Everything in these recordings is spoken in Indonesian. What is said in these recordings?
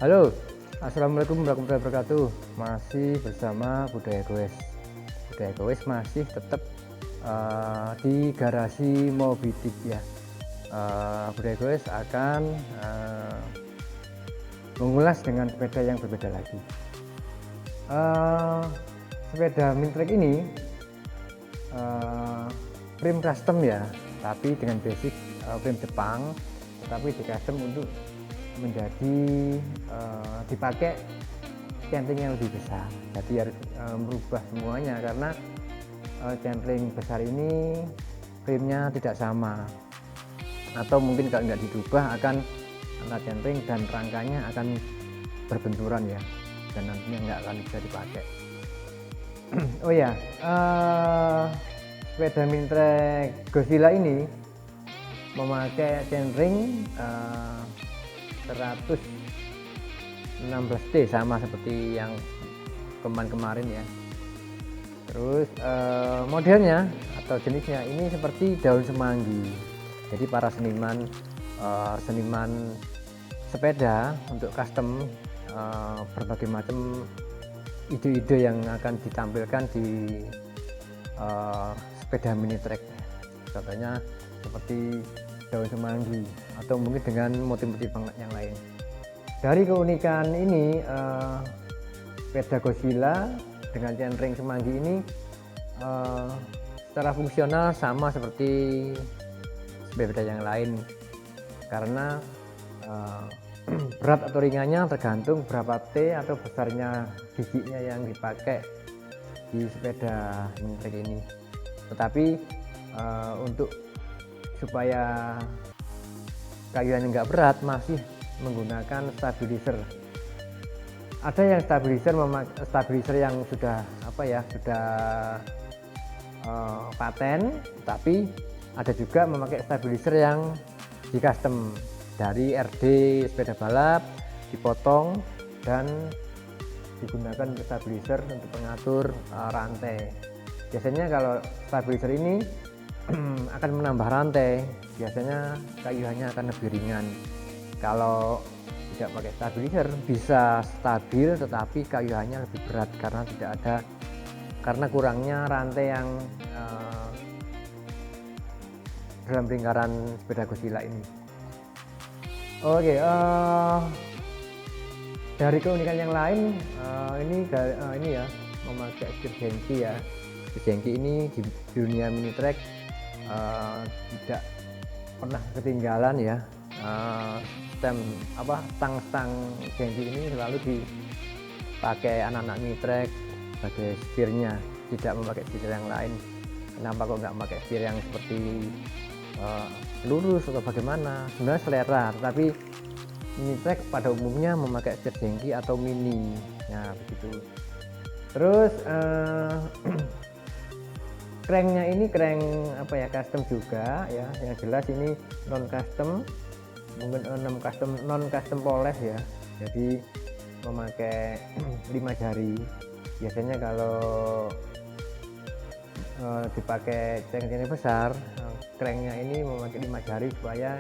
Halo, assalamualaikum warahmatullahi wabarakatuh. Masih bersama Budaya Goes. Budaya Goes masih tetap di garasi Mobidik ya. Budaya Goes akan mengulas dengan sepeda yang berbeda lagi. Sepeda Mintrek ini frame custom ya, tapi dengan basic frame Jepang, tetapi di custom untuk menjadi dipakai centering yang lebih besar. Jadi harus merubah semuanya karena centering besar ini frame-nya tidak sama, atau mungkin kalau nggak dirubah akan antara centering dan rangkanya akan berbenturan ya, dan nantinya nggak akan bisa dipakai. Oh ya, sepeda Mintrek Godzilla ini memakai centering 116D sama seperti yang kemarin ya. Terus modelnya atau jenisnya ini seperti daun semanggi. Jadi para seniman sepeda untuk custom berbagai macam ide-ide yang akan ditampilkan di sepeda Mintrek. Contohnya seperti daun semanggi atau mungkin dengan motif-motif yang lain. Dari keunikan ini, sepeda Godzilla dengan centering semanggi ini secara fungsional sama seperti sepeda yang lain, karena berat atau ringannya tergantung berapa T atau besarnya giginya yang dipakai di sepeda Mintrek ini. Tetapi untuk supaya kayuannya nggak berat, masih menggunakan stabilizer. Ada yang stabilizer yang sudah paten, tapi ada juga memakai stabilizer yang di custom dari RD sepeda balap, dipotong dan digunakan untuk stabilizer untuk pengatur rantai. Biasanya kalau stabilizer ini akan menambah rantai, biasanya kayuannya akan lebih ringan. Kalau tidak pakai stabilizer bisa stabil, tetapi kayuannya lebih berat karena kurangnya rantai yang dalam lingkaran sepeda Godzilla ini. Oke, dari keunikan yang lain, ini ya, memakai setir jengki ya. Setir jengki ini di dunia Mintrek tidak pernah ketinggalan ya. Stang jengki ini selalu dipakai anak-anak Mintrek sebagai setirnya, tidak memakai setir yang lain. Kenapa kok nggak memakai setir yang seperti lurus atau bagaimana? Sebenarnya selera, tetapi Mintrek pada umumnya memakai setir jengki atau mini ya, begitu. Terus cranknya ini crank custom juga ya, yang jelas ini non custom, mungkin non custom poles ya, jadi memakai 5 jari. Biasanya kalau dipakai crank besar, cranknya ini memakai 5 jari supaya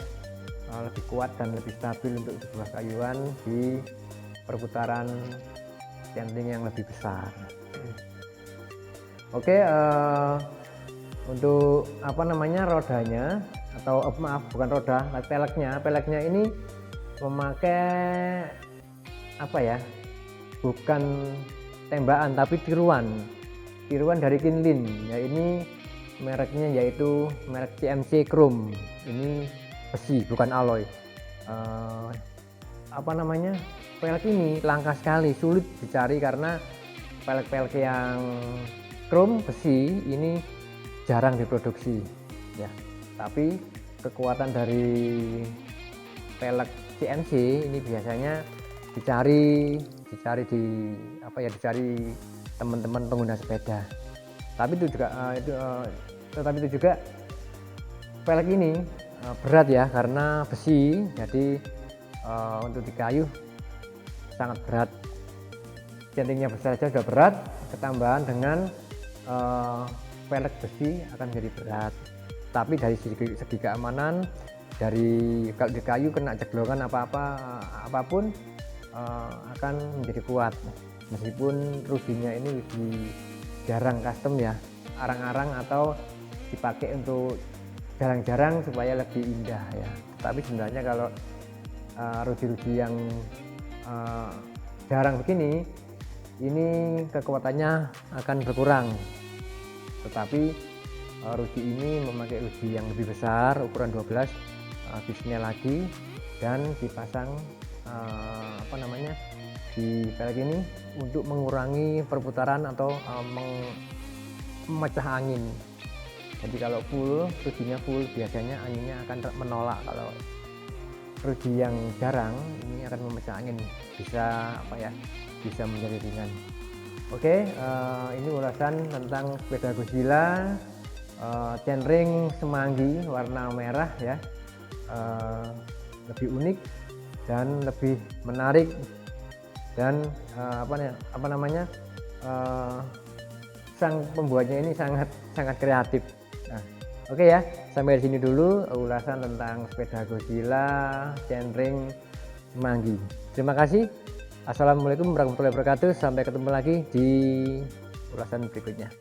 lebih kuat dan lebih stabil untuk sebuah kayuan di perputaran centering yang lebih besar. Oke, untuk rodanya atau bukan roda, peleknya ini memakai bukan tembakan tapi tiruan dari Kinlin ya. Ini mereknya yaitu merek CMC Chrome, ini besi bukan alloy. Pelek ini langka sekali, sulit dicari karena pelek-pelek yang chrome besi ini jarang diproduksi ya. Tapi kekuatan dari pelek CMC ini biasanya dicari teman-teman pengguna sepeda. Tapi itu juga pelek ini berat ya, karena besi, jadi untuk di kayu sangat berat. Centingnya besar saja sudah berat, ketambahan dengan pelek besi akan jadi berat. Tapi dari segi keamanan, kalau di kayu kena ceglongan apapun akan menjadi kuat. Meskipun ruginya ini lebih jarang custom ya, arang-arang atau dipakai untuk jarang-jarang supaya lebih indah ya. Tapi sebenarnya kalau rudi-rudi yang jarang begini, ini kekuatannya akan berkurang. Tetapi rudi ini memakai rudi yang lebih besar, ukuran 12, bisnya lagi, dan dipasang di pelek ini untuk mengurangi perputaran atau memecah angin. Jadi kalau full, rudinya full, biasanya anginnya akan menolak. Kalau rudi yang jarang ini akan memecah angin, bisa bisa menjadi ringan. Oke, ini ulasan tentang sepeda Godzilla chainring semanggi warna merah ya, lebih unik dan lebih menarik, dan sang pembuatnya ini sangat kreatif. Nah, oke ya, sampai di sini dulu ulasan tentang sepeda Godzilla chainring semanggi. Terima kasih. Assalamualaikum warahmatullahi wabarakatuh. Sampai ketemu lagi di ulasan berikutnya.